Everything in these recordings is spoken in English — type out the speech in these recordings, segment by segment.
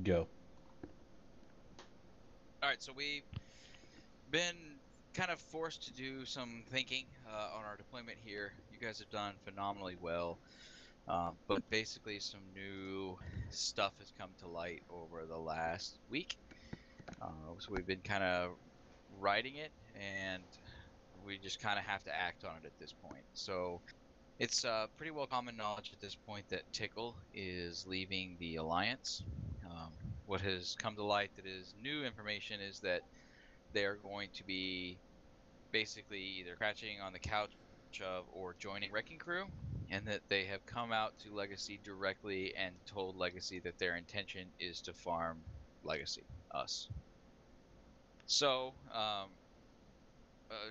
Go. All right, so we've been kind of forced to do some thinking on our deployment here. You guys have done phenomenally well, but basically some new stuff has come to light over the last week. So we've been kind of writing it, and we just kind of have to act on it at this point. So it's pretty well common knowledge at this point that Tickle is leaving the Alliance. Um, what has come to light that is new information is that they're going to be basically either crashing on the couch of or joining Wrecking Crew, and that they have come out to Legacy directly and told Legacy that their intention is to farm Legacy, us. So, a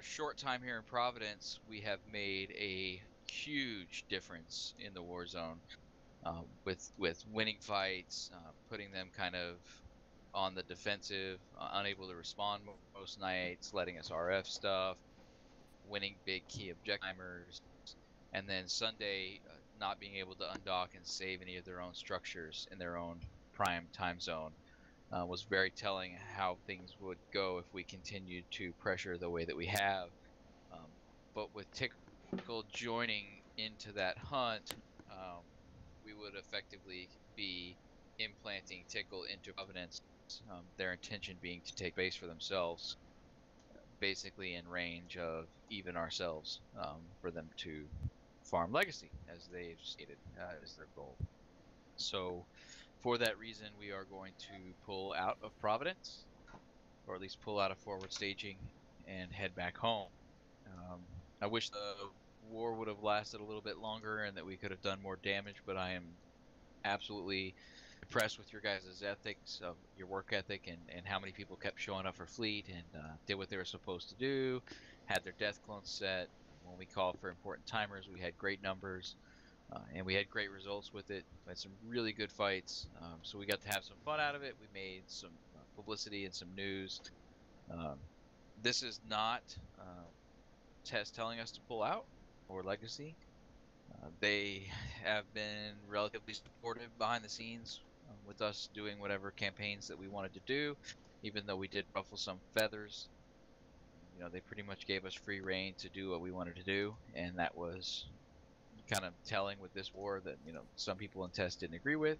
short time here in Providence, we have made a huge difference in the war zone with winning fights, putting them kind of on the defensive, unable to respond most nights, letting us RF stuff, winning big key objective timers, and then Sunday not being able to undock and save any of their own structures in their own prime time zone was very telling how things would go if we continued to pressure the way that we have. Um, but with Tickle joining into that hunt, we would effectively be implanting Tickle into Providence, their intention being to take base for themselves, basically in range of even ourselves, for them to farm legacy, as they've stated is their goal. So, for that reason, we are going to pull out of Providence, or at least pull out of forward staging and head back home. Um, I wish the war would have lasted a little bit longer and that we could have done more damage, but I am absolutely impressed with your guys' ethics, of your work ethic, and how many people kept showing up for fleet and did what they were supposed to do, had their death clones set. When we called for important timers, we had great numbers, and we had great results with it. We had some really good fights, so we got to have some fun out of it. We made some publicity and some news. Um, this is not Test telling us to pull out, or Legacy. They have been relatively supportive behind the scenes with us doing whatever campaigns that we wanted to do, even though we did ruffle some feathers. They pretty much gave us free reign to do what we wanted to do, and that was kind of telling with this war that some people in Test didn't agree with.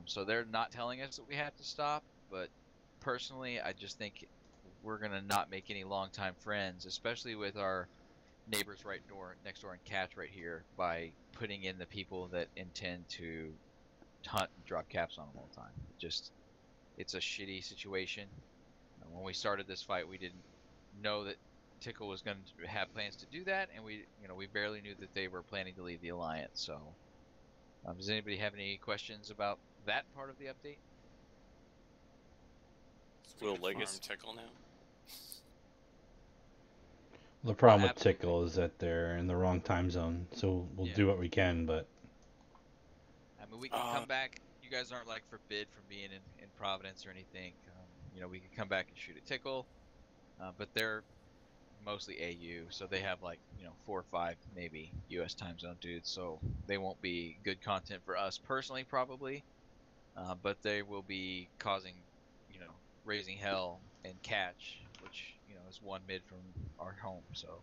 So they're not telling us that we have to stop, but personally, I just think we're gonna not make any longtime friends, especially with our neighbors next door and Catch right here, by putting in the people that intend to hunt and drop caps on them all the time. It's a shitty situation. When we started this fight, we didn't know that Tickle was going to have plans to do that, and we barely knew that they were planning to leave the Alliance. So, does anybody have any questions about that part of the update? So we Will can farm Legacy Tickle now? The problem with Absolutely. Tickle is that they're in the wrong time zone, so we'll Yeah. do what we can, but I mean, we can come back. You guys aren't like forbid from being in Providence or anything. We can come back and shoot at Tickle, but they're mostly AU, so they have like 4 or 5 maybe US time zone dudes, so they won't be good content for us personally probably, but they will be causing, raising hell and Catch, which is one mid from our home. So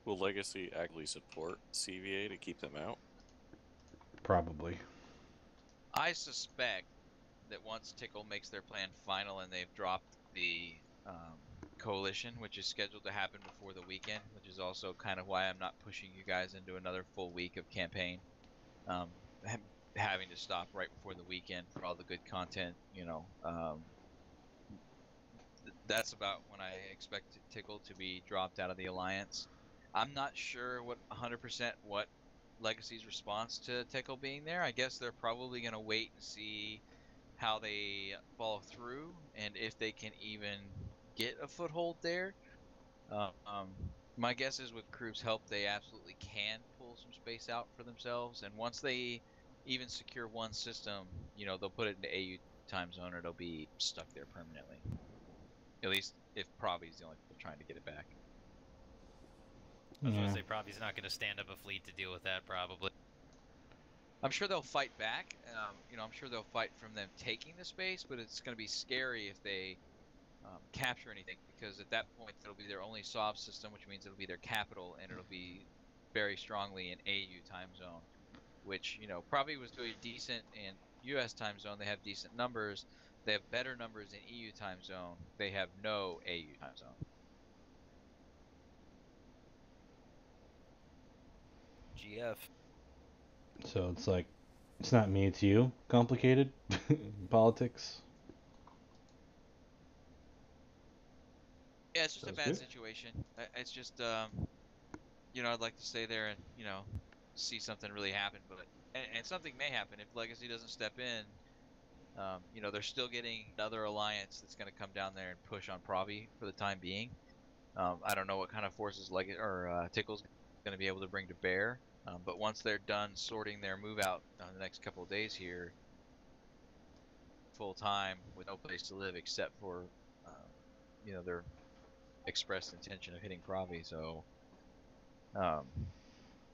will Legacy actively support CVA to keep them out? probably. I suspect that once Tickle makes their plan final and they've dropped the coalition, which is scheduled to happen before the weekend, which is also kind of why I'm not pushing you guys into another full week of campaign. Um, having to stop right before the weekend for all the good content, that's about when I expect Tickle to be dropped out of the Alliance. I'm not sure what 100% what Legacy's response to Tickle being there. I guess they're probably going to wait and see how they follow through and if they can even get a foothold there. Um, my guess is with Crew's help, they absolutely can pull some space out for themselves. And once they even secure one system, they'll put it into AU time zone, or it'll be stuck there permanently. At least if Provy's the only people trying to get it back. I was Yeah. gonna say Provy's not gonna stand up a fleet to deal with that probably. I'm sure they'll fight back. I'm sure they'll fight from them taking the space, but it's going to be scary if they capture anything, because at that point it'll be their only SOV system, which means it'll be their capital, and it'll be very strongly in AU time zone, which probably was doing decent in US time zone. They have decent numbers. They have better numbers in EU time zone. They have no AU time zone. GF. So it's like, it's not me, it's you. Complicated politics. Yeah, it's just a Sounds bad good. situation. It's just, I'd like to stay there and, see something really happen. But and something may happen if Legacy doesn't step in. They're still getting another alliance that's going to come down there and push on Provi for the time being. I don't know what kind of forces Tickle's going to be able to bring to bear. But once they're done sorting their move out the next couple of days here, full time with no place to live except for, their expressed intention of hitting Provi. So,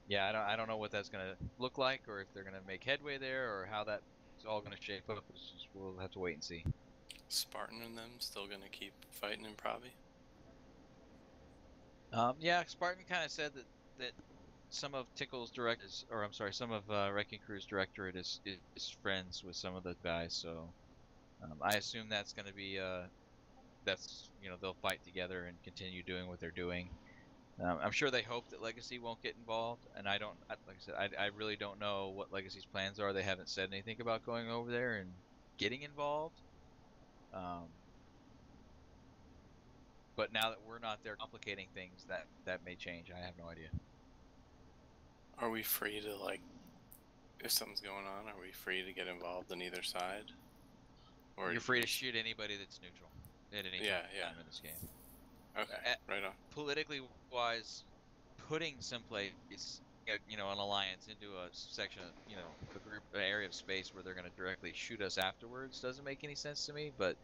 yeah, I don't know what that's gonna look like, or if they're gonna make headway there, or how that's all gonna shape up. We'll have to wait and see. Spartan and them still gonna keep fighting in Provi? Yeah, Spartan kind of said that some of Tickle's some of Wrecking Crew's directorate is friends with some of the guys. So I assume that's gonna be they'll fight together and continue doing what they're doing. I'm sure they hope that Legacy won't get involved, and like I said, I really don't know what Legacy's plans are. They haven't said anything about going over there and getting involved. But now that we're not there complicating things, that may change. I have no idea. Are we free to, like, if something's going on, are we free to get involved on either side? Or You're free to shoot anybody that's neutral at any time in this game. Okay, right on. Politically wise, putting someplace, an alliance into a section of, an area of space where they're going to directly shoot us afterwards doesn't make any sense to me. But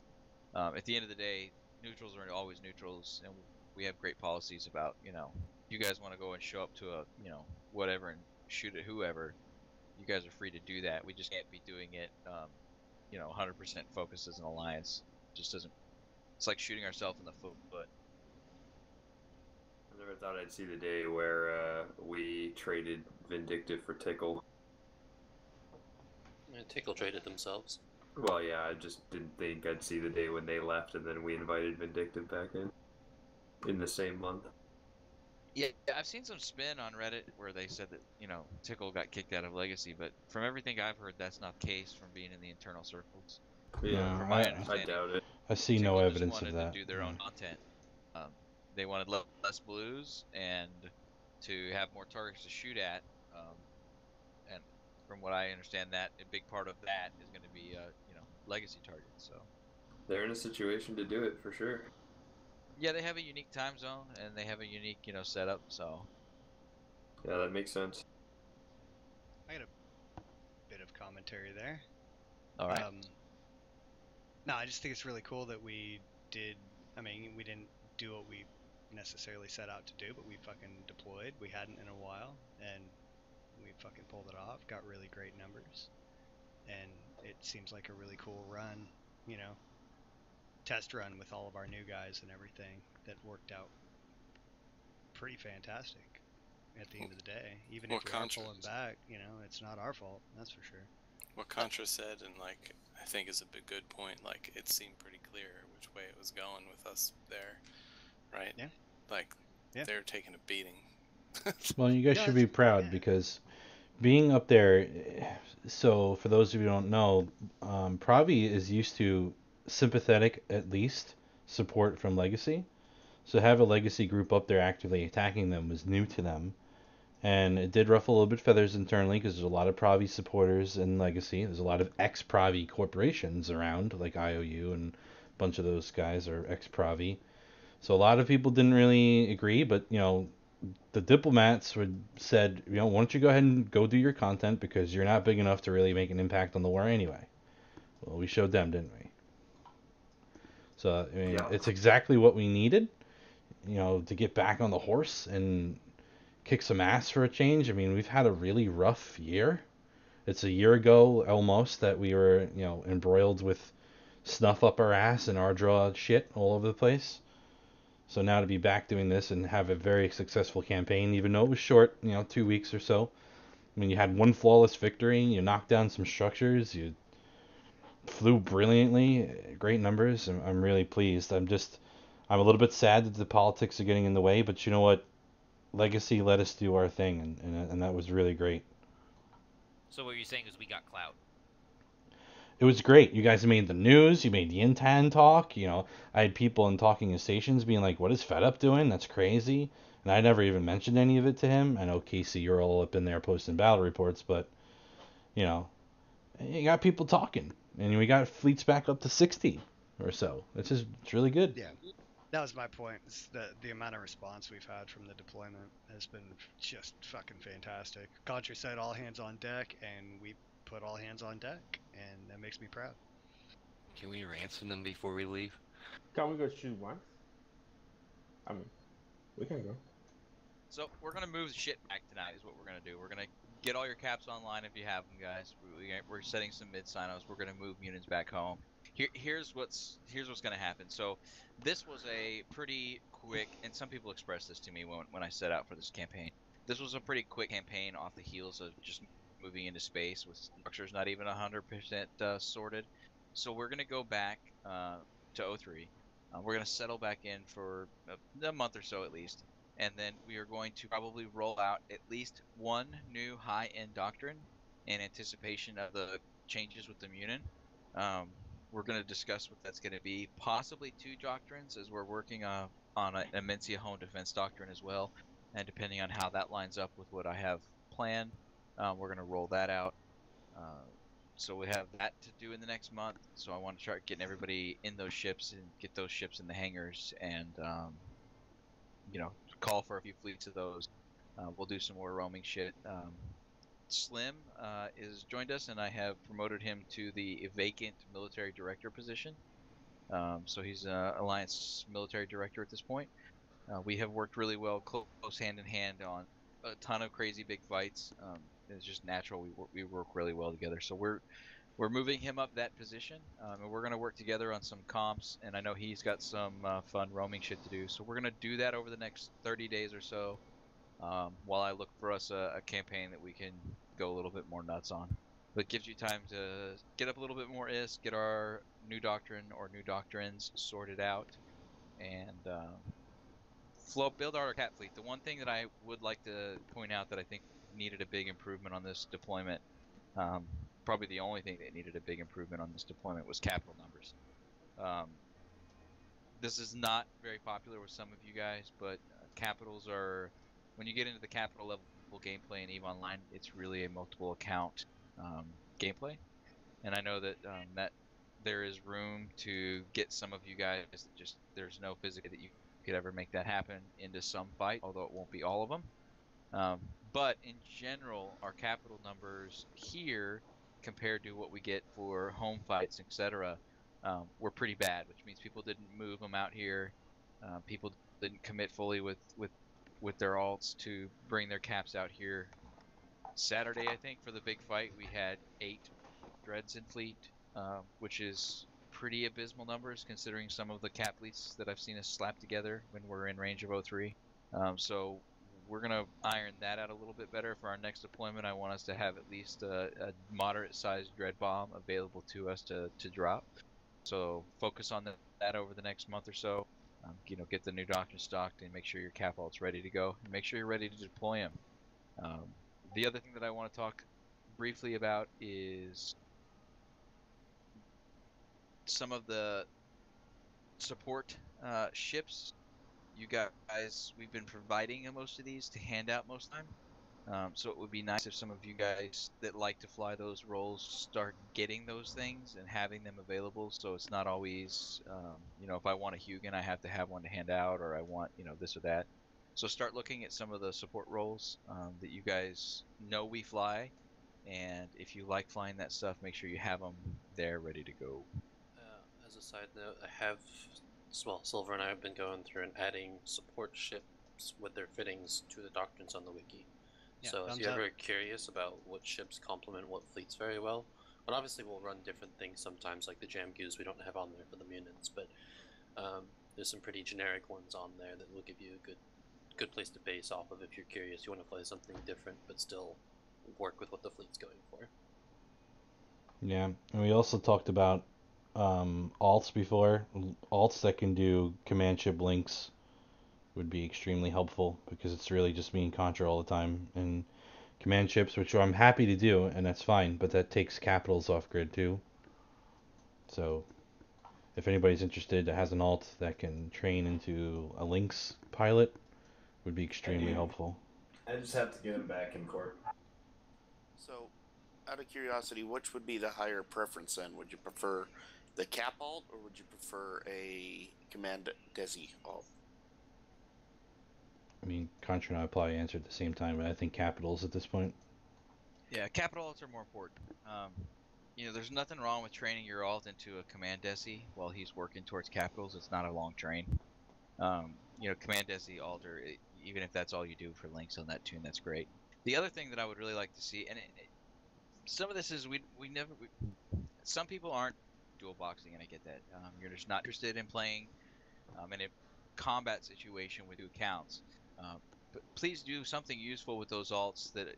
at the end of the day, neutrals are always neutrals, and we have great policies about, you guys want to go and show up to a, whatever and shoot at whoever, you guys are free to do that. We just can't be doing it, 100% focused as an alliance. It just doesn't. It's like shooting ourselves in the foot. I never thought I'd see the day where we traded Vindictive for Tickle. Tickle traded themselves. Well, yeah, I just didn't think I'd see the day when they left and then we invited Vindictive back in the same month. Yeah, I've seen some spin on Reddit where they said that, Tickle got kicked out of Legacy, but from everything I've heard, that's not the case from being in the internal circles. Yeah, From my I understanding, doubt it. I see Tickle no just evidence of wanted that. to do their own content. They wanted less blues and to have more targets to shoot at. And from what I understand, that a big part of that is going to be, Legacy targets. So They're in a situation to do it for sure. yeah, they have a unique time zone and they have a unique, setup. So Yeah, that makes sense. I got a bit of commentary there. all right. No, I just think it's really cool that we did. I mean, we didn't do what we necessarily set out to do, but we fucking deployed. We hadn't in a while, and we fucking pulled it off. Got really great numbers, and it seems like a really cool run. Test run with all of our new guys and everything that worked out pretty fantastic. At the end of the day, even if we are pulling back, it's not our fault. That's for sure. What Contra said, and I think is a good point. Like, it seemed pretty clear which way it was going with us there, right? Yeah. Yeah. They were taking a beating. Well, you guys should be proud because being up there. So, for those of you who don't know, Pravi is used to sympathetic, at least, support from Legacy. So, have a Legacy group up there actively attacking them was new to them. And it did ruffle a little bit feathers internally because there's a lot of Pravi supporters in Legacy. There's a lot of ex-Pravi corporations around, like IOU, and a bunch of those guys are ex-Pravi. So a lot of people didn't really agree, but the diplomats said, why don't you go ahead and go do your content because you're not big enough to really make an impact on the war anyway. Well, we showed them, didn't we? So I mean, It's exactly what we needed, to get back on the horse and kick some ass for a change. I mean, we've had a really rough year. It's a year ago almost that we were, embroiled with snuff up our ass and Ardra shit all over the place. So now to be back doing this and have a very successful campaign, even though it was short, 2 weeks or so. I mean, you had one flawless victory, you knocked down some structures, you flew brilliantly, great numbers. I'm really pleased. I'm a little bit sad that the politics are getting in the way, but you know what? Legacy let us do our thing, and that was really great. So what you're saying is we got clout. It was great. You guys made the news. You made the Intan talk. I had people in talking stations being like, "What is Fed Up doing? That's crazy." And I never even mentioned any of it to him. I know Casey, you're all up in there posting battle reports, but you know, you got people talking, and we got fleets back up to 60 or so. It's really good. Yeah, that was my point. Is the amount of response we've had from the deployment has been just fucking fantastic. Contra said all hands on deck, and we put all hands on deck, and that makes me proud. Can we ransom them before we leave? Can we go shoot once? I mean, we can go. So we're gonna move the shit back tonight. Is what we're gonna do. We're gonna get all your caps online if you have them, guys. We're setting some mid signos. We're gonna move Munins back home. Here's what's gonna happen. So this was a pretty quick, and some people expressed this to me when I set out for this campaign. This was a pretty quick campaign off the heels of just moving into space with structures not even 100% sorted. So we're gonna go back to O3. We're gonna settle back in for a month or so at least. And then we are going to probably roll out at least one new high-end doctrine in anticipation of the changes with the Munin. We're going to discuss what that's going to be. Possibly 2 doctrines, as we're working on an Amencia home defense doctrine as well. And depending on how that lines up with what I have planned, we're going to roll that out. So we have that to do in the next month. So I want to start getting everybody in those ships and get those ships in the hangars and, call for a few fleets of those. We'll do some more roaming shit. Slim is joined us, and I have promoted him to the vacant military director position. So he's Alliance military director at this point. We have worked really well, close hand in hand on a ton of crazy big fights. It's just natural. We work really well together. So we're moving him up that position, and we're going to work together on some comps, and I know he's got some fun roaming shit to do. So we're going to do that over the next 30 days or so, while I look for us a campaign that we can go a little bit more nuts on. But it gives you time to get up a little bit more ISK, get our new doctrine or new doctrines sorted out, and build our cat fleet. The one thing that I would like to point out that I think needed a big improvement on this deployment, probably the only thing that needed a big improvement on this deployment, was capital numbers. This is not very popular with some of you guys, but capitals are, when you get into the capital level gameplay in EVE Online, it's really a multiple account gameplay. And I know that that there is room to get some of you guys, just there's no physics that you could ever make that happen into some fight, although it won't be all of them. But in general, our capital numbers here compared to what we get for home fights, etc., were pretty bad, which means people didn't move them out here. People didn't commit fully with their alts to bring their caps out here. Saturday, I think, for the big fight, we had 8 dreads in fleet, which is pretty abysmal numbers considering some of the cap fleets that I've seen us slap together when we're in range of O3. So we're going to iron that out a little bit better for our next deployment. I want us to have at least a moderate-sized dread bomb available to us to drop. So focus on that over the next month or so. Get the new doctrine stocked and make sure your cap alt's ready to go. And make sure you're ready to deploy them. The other thing that I want to talk briefly about is some of the support ships. You guys, we've been providing most of these to hand out most of the time. So it would be nice if some of you guys that like to fly those roles start getting those things and having them available. So it's not always, if I want a Hugin, I have to have one to hand out, or I want, this or that. So start looking at some of the support roles that you guys know we fly. And if you like flying that stuff, make sure you have them there ready to go. As a side note, Silver and I have been going through and adding support ships with their fittings to the doctrines on the wiki. Yeah, So if thumbs you're up. ever curious about what ships complement what fleets very well, but obviously we'll run different things sometimes, like the Jam Goose we don't have on there for the Munins, but there's some pretty generic ones on there that will give you a good place to base off of if you're curious. You want to play something different, but still work with what the fleet's going for. Yeah, and we also talked about alts before. Alts that can do command ship links would be extremely helpful because it's really just me and Contra all the time. And command ships, which I'm happy to do, and that's fine, but that takes capitals off grid too. So if anybody's interested that has an alt that can train into a links pilot, would be extremely helpful. I just have to get him back in court. So, out of curiosity, which would be the higher preference then? Would you prefer the cap alt or would you prefer a command desi alt? I mean, Contra and I probably answered at the same time, but I think capitals at this point. Yeah, capital alts are more important. There's nothing wrong with training your alt into a command desi while he's working towards capitals. It's not a long train. Command desi alter, even if that's all you do for links on that tune, that's great. The other thing that I would really like to see, and some of this is some people aren't dual boxing, and I get that. You're just not interested in playing in a combat situation with 2 accounts. But please do something useful with those alts that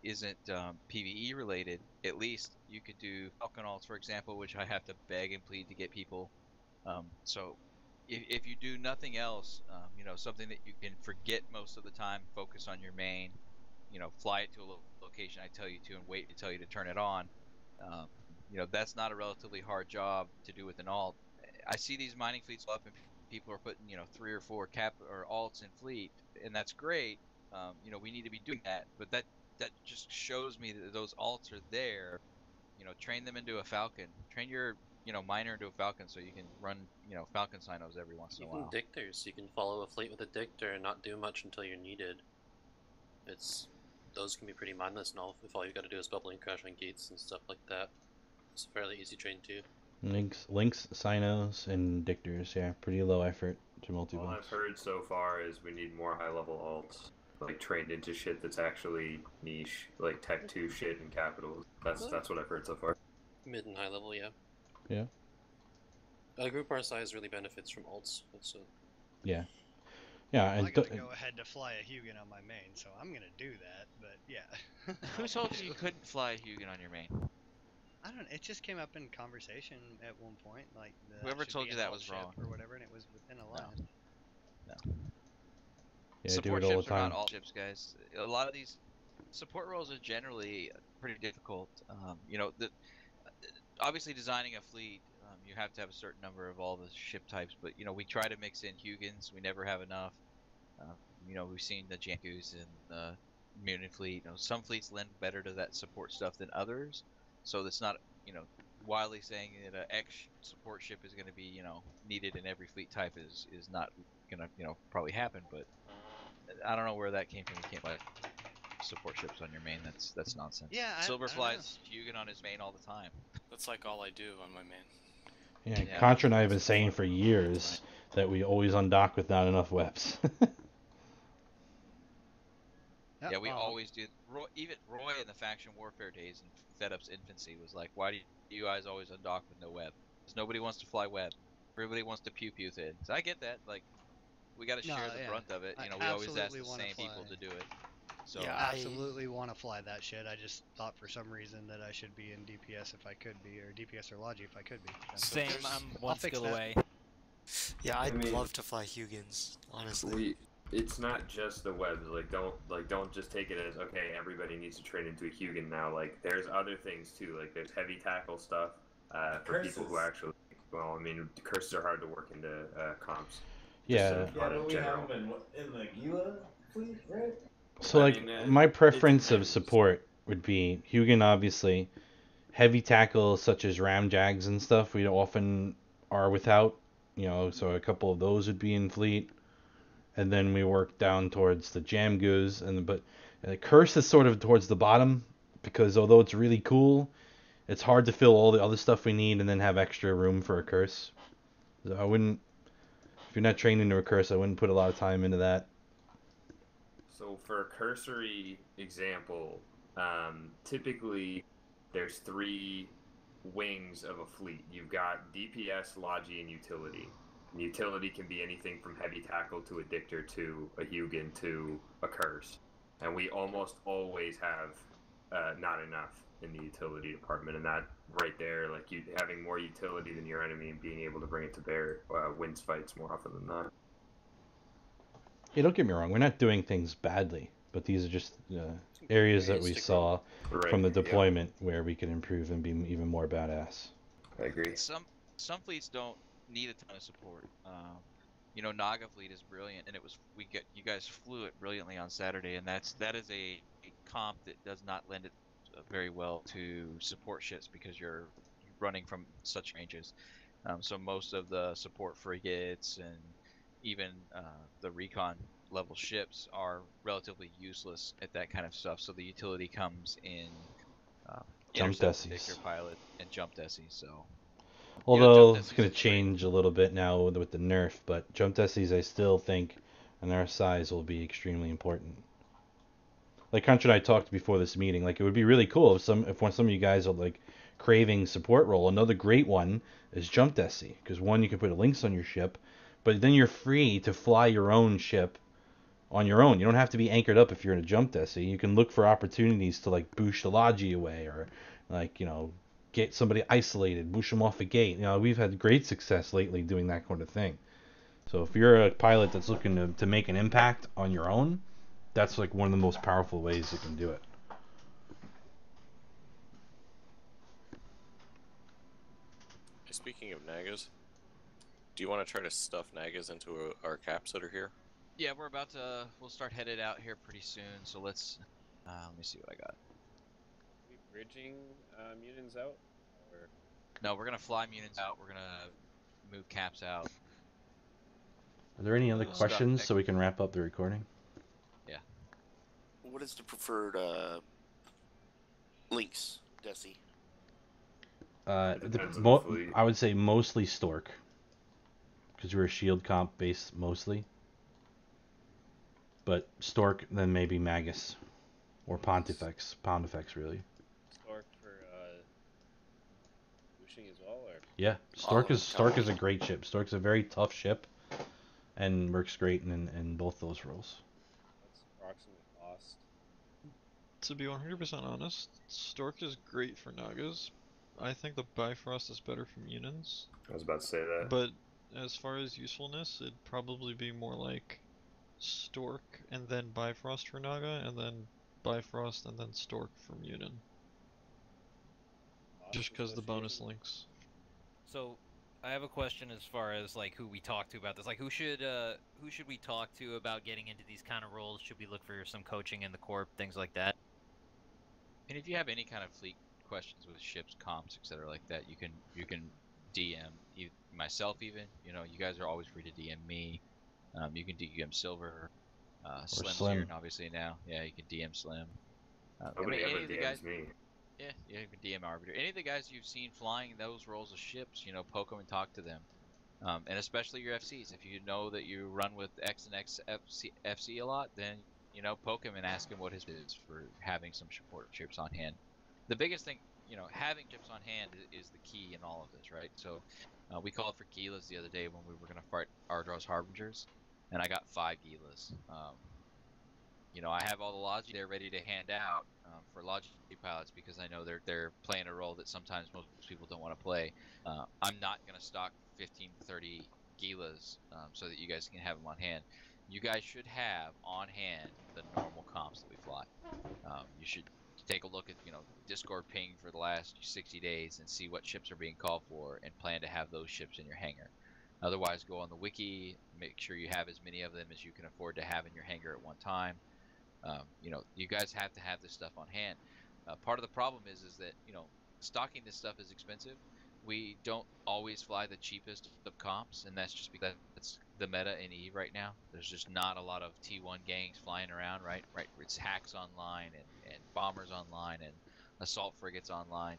isn't PvE related. At least you could do Falcon alts, for example, which I have to beg and plead to get people. So if you do nothing else, something that you can forget most of the time, focus on your main, fly it to a location I tell you to and wait to tell you to turn it on. That's not a relatively hard job to do with an alt. I see these mining fleets up and people are putting 3 or 4 cap or alts in fleet, and that's great. We need to be doing that, but that just shows me that those alts are there. Train them into a Falcon. Train your miner into a Falcon so you can run Falcon sinos every once in a while. Even dictors, you can follow a fleet with a dictor and not do much until you're needed. Those can be pretty mindless and all if all you got to do is bubbling crash on gates and stuff like that. It's a fairly easy train too. Links, sinos, and dictors, yeah, pretty low effort to multi-box. All I've heard so far is we need more high-level alts, like trained into shit that's actually niche, like Tech 2 shit and capitals. That's what I've heard so far. Mid and high level, yeah. Yeah. A group our size really benefits from alts. Yeah. Yeah, Well, and I gotta go ahead to fly a Hugin on my main, so I'm gonna do that. But yeah. Who told you you couldn't fly a Hugin on your main? I don't. It just came up in conversation at one point, like whoever told you that was wrong or whatever, and it was within a line. No. Yeah, Support do it all ships the are time. not alt ships, guys. A lot of these support roles are generally pretty difficult. Obviously designing a fleet, you have to have a certain number of all the ship types, but we try to mix in Hugins. We never have enough. We've seen the Jam Goose and the Munin fleet. Some fleets lend better to that support stuff than others. So that's not, widely saying that an X support ship is going to be, needed in every fleet type is not going to, probably happen. But I don't know where that came from. You can't buy support ships on your main. That's nonsense. Yeah, Silver flies Hugin on his main all the time. That's like all I do on my main. Yeah, Contra and I have been saying for years that we always undock with not enough webs. Yeah, we always do. Even Roy in the faction warfare days in FedUp's infancy was like, why do you guys always undock with no web? Because nobody wants to fly web. Everybody wants to pew thing. So I get that. Like, we got to share the brunt of it. We always ask the same people to do it. So yeah, I absolutely want to fly that shit. I just thought for some reason that I should be in DPS if I could be, or DPS or Logi if I could be. Same, I'm one skill away. Yeah, I'd love to fly Hugins, honestly. It's not just the webs. Don't just take it as okay. Everybody needs to train into a Hugin now. Like there's other things too. Like there's heavy tackle stuff for people who actually. Well, I mean, curses are hard to work into comps. Yeah. But we have them in the Gila fleet, right? So my preference of support would be Hugin, obviously. Heavy tackle such as Ramjags and stuff we often are without. So a couple of those would be in fleet. And then we work down towards the Jam Goose, but the Curse is sort of towards the bottom because although it's really cool, it's hard to fill all the other stuff we need and then have extra room for a Curse. So if you're not trained into a Curse, I wouldn't put a lot of time into that. So for a cursory example, typically there's 3 wings of a fleet. You've got DPS, Logi, and Utility. And utility can be anything from heavy tackle to a Dictor to a Hugin to a Curse. And we almost always have not enough in the utility department, and that right there, like you having more utility than your enemy and being able to bring it to bear wins fights more often than not. Yeah, don't get me wrong, we're not doing things badly, but these are just areas that we saw from the deployment where we could improve and be even more badass. I agree. Some fleets don't need a ton of support. You know, Naga fleet is brilliant, and you guys flew it brilliantly on Saturday, and that is a comp that does not lend it very well to support ships because you're running from such ranges. So most of the support frigates and even the recon level ships are relatively useless at that kind of stuff. So the utility comes in Jump intercept, Desis. Victor pilot, and jump Desi. So Although it's going to change a little bit now with the nerf, but jump Desis I still think and their size will be extremely important. Like Contra and I talked before this meeting, like it would be really cool if some of you guys are like craving support role. Another great one is jump Desi, because one, you can put links on your ship, but then you're free to fly your own ship on your own. You don't have to be anchored up if you're in a jump Desi. You can look for opportunities to like boosh the Logi away, or like, you know, get somebody isolated, boosh them off a gate. You know, we've had great success lately doing that kind of thing. So if you're a pilot that's looking to make an impact on your own, that's like one of the most powerful ways you can do it. Speaking of Nagas, do you want to try to stuff Nagas into our caps that are here? Yeah, we'll start headed out here pretty soon. So let me see what I got. Are we bridging Munins out? Or... No, we're gonna fly Munins out. We're gonna move caps out. Are there any other questions so we can wrap up the recording? Yeah. What is the preferred links, Desi? I would say mostly Stork, because we're a shield comp base mostly. But Stork, then maybe Magus, or Pontifex. Pontifex, really. Stork for pushing as well, or? Yeah, Stork is a great ship. Stork's a very tough ship, and works great in both those roles. What's approximate cost? To be 100% honest, Stork is great for Nagas. I think the Bifrost is better for Munins. I was about to say that. But as far as usefulness, it'd probably be more like Stork and then Bifrost for Naga, and then Bifrost and then Stork for Munin. Just because the bonus links. So, I have a question as far as like who we talk to about this. Like, who should we talk to about getting into these kind of roles? Should we look for some coaching in the corp, things like that? And if you have any kind of fleet questions with ships, comps, etc. like that, you can DM myself even. You know, you guys are always free to DM me. You can DM Silver, Slim's Slim. here obviously now. Yeah, you can DM Slim. Nobody any ever of the DMs guys, me. Yeah, you can DM Arbiter. Any of the guys you've seen flying those roles of ships, you know, poke them and talk to them. And especially your FCs. If you know that you run with X and X FC a lot, then, you know, poke him and ask him what his is for having some support ships on hand. The biggest thing, you know, having ships on hand is the key in all of this, right? So we called for Gilas the other day when we were going to fight Ardros Harbingers, and I got 5 Gilas. You know, I have all the Logi there ready to hand out for Logi pilots because I know they're playing a role that sometimes most people don't want to play. I'm not going to stock 15 to 30 Gilas so that you guys can have them on hand. You guys should have on hand the normal comps that we fly. You should take a look at, you know, Discord ping for the last 60 days and see what ships are being called for and plan to have those ships in your hangar. Otherwise, go on the wiki, make sure you have as many of them as you can afford to have in your hangar at one time. You know, you guys have to have this stuff on hand. Part of the problem is that, you know, stocking this stuff is expensive. We don't always fly the cheapest of comps, and that's just because it's the meta in EVE right now. There's just not a lot of T1 gangs flying around, right? It's hacks online and bombers online and assault frigates online.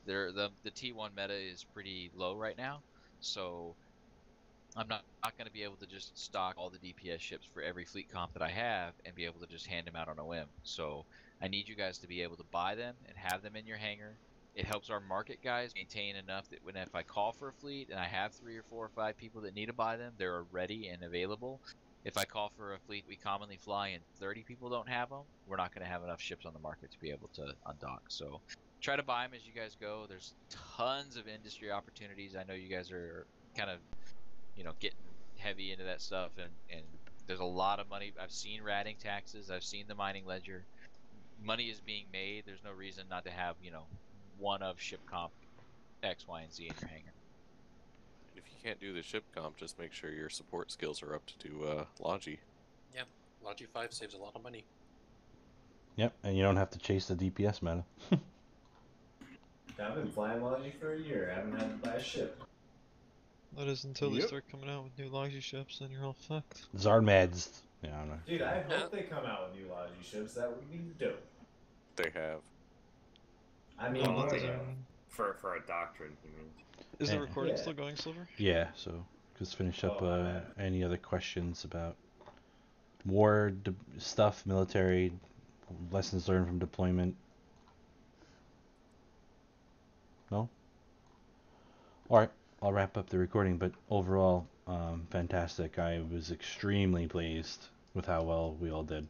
The T1 meta is pretty low right now, so I'm not going to be able to just stock all the DPS ships for every fleet comp that I have and be able to just hand them out on a whim. So I need you guys to be able to buy them and have them in your hangar. It helps our market guys maintain enough that if I call for a fleet and I have 3 or 4 or 5 people that need to buy them, they're ready and available. If I call for a fleet we commonly fly and 30 people don't have them, we're not going to have enough ships on the market to be able to undock. So try to buy them as you guys go. There's tons of industry opportunities. I know you guys are kind of, getting heavy into that stuff, and there's a lot of money. I've seen ratting taxes. I've seen the mining ledger. Money is being made. There's no reason not to have, one of ship comp X, Y, and Z in your hangar. If you can't do the ship comp, just make sure your support skills are up to do Logi. Yeah, Logi 5 saves a lot of money. Yep, and you don't have to chase the DPS meta. I've been flying Logi for a year. I haven't had to buy a ship. That is until they Yep. start coming out with new Logi ships, and you're all fucked. Zarmads. Yeah, I don't know. Dude, I hope they come out with new Logi ships. That would be dope. They have. I mean, Oh, more does though. For a doctrine, you mean? Is the Yeah. recording Yeah. still going, Silver? Yeah, so just finish up Oh, man. any other questions about war stuff, military, lessons learned from deployment. No? Alright, I'll wrap up the recording, but overall, fantastic. I was extremely pleased with how well we all did.